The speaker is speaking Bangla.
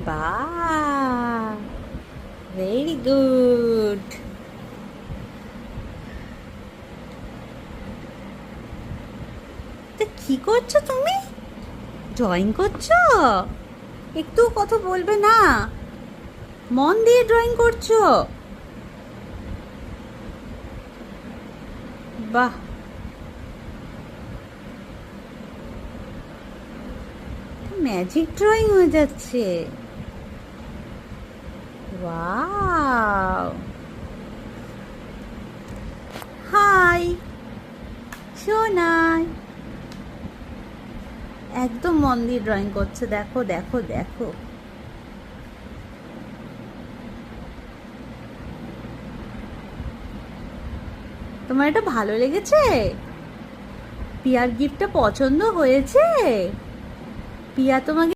বাহ, ভেরি গুড। তা কি করছো তুমি? ড্রয়িং করছো? একটু কথা বলবে না? মন দিয়ে ড্রয়িং করছো? বাহ, ম্যাজিক ড্রয়িং হয়ে যাচ্ছে। ওয়াও। হাই সোনাই, একদম মন দিয়ে ড্রয়িং করছে, দেখো দেখো দেখো। তোমার এটা ভালো লেগেছে? পিয়ার গিফটটা পছন্দ হয়েছে? পিয়া তোমাকে